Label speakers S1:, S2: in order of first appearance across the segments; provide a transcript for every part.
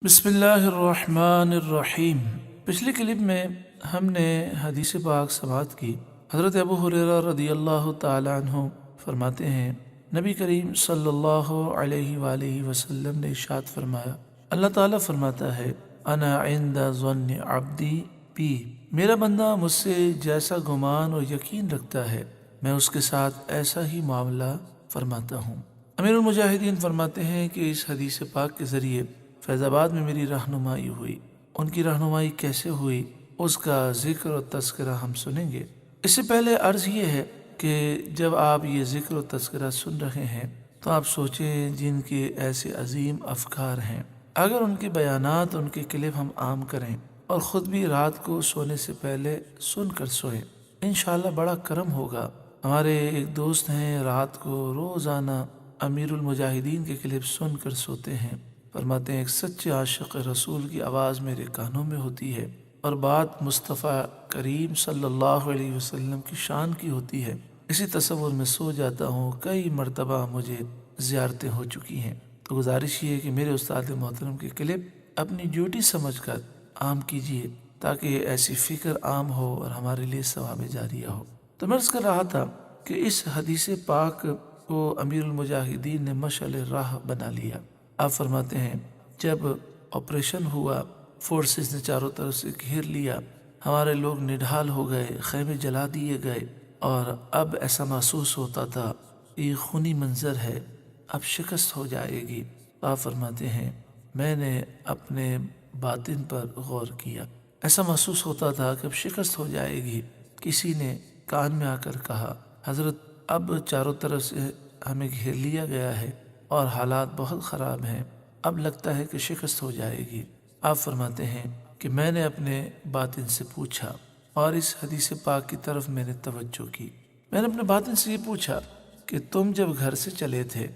S1: بسم اللہ الرحمن الرحیم۔ پچھلی کلپ میں ہم نے حدیث پاک سماعت کی۔ حضرت ابو ہریرہ رضی اللہ تعالی عنہ فرماتے ہیں، نبی کریم صلی اللہ علیہ وآلہ وسلم نے ارشاد فرمایا، اللہ تعالیٰ فرماتا ہے، انا عند ظن عبدی بی، میرا بندہ مجھ سے جیسا گمان اور یقین رکھتا ہے میں اس کے ساتھ ایسا ہی معاملہ فرماتا ہوں۔ امیر المجاہدین فرماتے ہیں کہ اس حدیث پاک کے ذریعے فیض آباد میں میری رہنمائی ہوئی۔ ان کی رہنمائی کیسے ہوئی اس کا ذکر و تذکرہ ہم سنیں گے۔ اس سے پہلے عرض یہ ہے کہ جب آپ یہ ذکر و تذکرہ سن رہے ہیں تو آپ سوچیں جن کے ایسے عظیم افکار ہیں، اگر ان کے بیانات، ان کے کلپ ہم عام کریں اور خود بھی رات کو سونے سے پہلے سن کر سوئیں، انشاءاللہ بڑا کرم ہوگا۔ ہمارے ایک دوست ہیں، رات کو روزانہ امیر المجاہدین کے کلپ سن کر سوتے ہیں۔ فرماتے ہیں ایک سچے عاشق رسول کی آواز میرے کانوں میں ہوتی ہے اور بات مصطفیٰ کریم صلی اللہ علیہ وسلم کی شان کی ہوتی ہے، اسی تصور میں سو جاتا ہوں۔ کئی مرتبہ مجھے زیارتیں ہو چکی ہیں، تو گزارش یہ ہے کہ میرے استاد محترم کے کلپ اپنی ڈیوٹی سمجھ کر عام کیجیے تاکہ ایسی فکر عام ہو اور ہمارے لیے ثواب جاریہ ہو۔ تو میں عرض کر رہا تھا کہ اس حدیث پاک کو امیر المجاہدین نے مشعل راہ بنا لیا۔ آپ فرماتے ہیں جب آپریشن ہوا، فورسز نے چاروں طرف سے گھیر لیا، ہمارے لوگ نڈھال ہو گئے، خیمے جلا دیے گئے، اور اب ایسا محسوس ہوتا تھا یہ خونی منظر ہے، اب شکست ہو جائے گی۔ آپ فرماتے ہیں میں نے اپنے باطن پر غور کیا، ایسا محسوس ہوتا تھا کہ اب شکست ہو جائے گی۔ کسی نے کان میں آ کر کہا، حضرت اب چاروں طرف سے ہمیں گھیر لیا گیا ہے اور حالات بہت خراب ہیں، اب لگتا ہے کہ شکست ہو جائے گی۔ آپ فرماتے ہیں کہ میں نے اپنے باطن سے پوچھا اور اس حدیث پاک کی طرف میں نے توجہ کی۔ میں نے اپنے باطن سے یہ پوچھا کہ تم جب گھر سے چلے تھے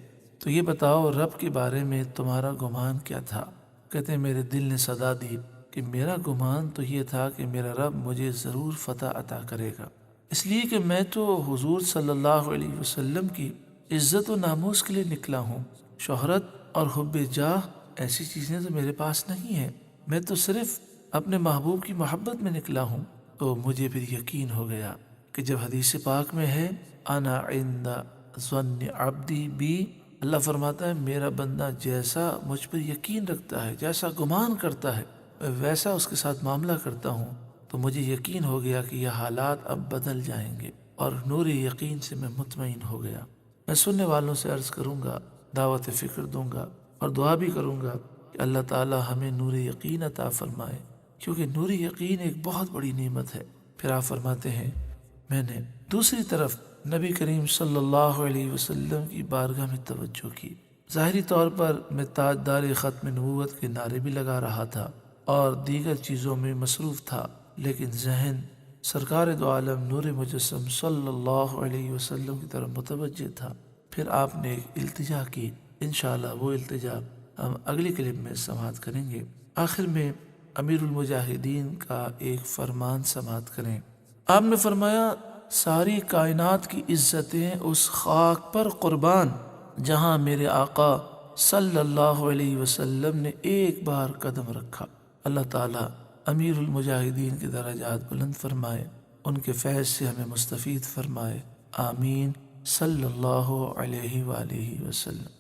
S1: تو یہ بتاؤ رب کے بارے میں تمہارا گمان کیا تھا؟ کہتے ہیں میرے دل نے صدا دی کہ میرا گمان تو یہ تھا کہ میرا رب مجھے ضرور فتح عطا کرے گا، اس لیے کہ میں تو حضور صلی اللہ علیہ وسلم کی عزت و ناموس کے لیے نکلا ہوں۔ شہرت اور حب جاہ ایسی چیزیں تو میرے پاس نہیں ہیں، میں تو صرف اپنے محبوب کی محبت میں نکلا ہوں۔ تو مجھے پھر یقین ہو گیا کہ جب حدیث پاک میں ہے انا عند ظن عبدی بی، اللہ فرماتا ہے میرا بندہ جیسا مجھ پر یقین رکھتا ہے، جیسا گمان کرتا ہے، میں ویسا اس کے ساتھ معاملہ کرتا ہوں، تو مجھے یقین ہو گیا کہ یہ حالات اب بدل جائیں گے، اور نور یقین سے میں مطمئن ہو گیا۔ میں سننے والوں سے عرض کروں گا، دعوت فکر دوں گا اور دعا بھی کروں گا کہ اللہ تعالی ہمیں نور یقین عطا فرمائے، کیونکہ نور یقین ایک بہت بڑی نعمت ہے۔ پھر آپ فرماتے ہیں میں نے دوسری طرف نبی کریم صلی اللہ علیہ وسلم کی بارگاہ میں توجہ کی۔ ظاہری طور پر میں تاجدار ختم نبوت کے نعرے بھی لگا رہا تھا اور دیگر چیزوں میں مصروف تھا، لیکن ذہن سرکار دو عالم نور مجسم صلی اللہ علیہ وسلم کی طرف متوجہ تھا۔ پھر آپ نے ایک التجا کی، انشاءاللہ وہ التجا ہم اگلی کلپ میں سماعت کریں گے۔ آخر میں امیر المجاہدین کا ایک فرمان سماعت کریں۔ آپ نے فرمایا ساری کائنات کی عزتیں اس خاک پر قربان جہاں میرے آقا صلی اللہ علیہ وسلم نے ایک بار قدم رکھا۔ اللہ تعالیٰ امیر المجاہدین کے درجات بلند فرمائے، ان کے فیض سے ہمیں مستفید فرمائے، آمین، صلی اللہ علیہ وآلہ وسلم۔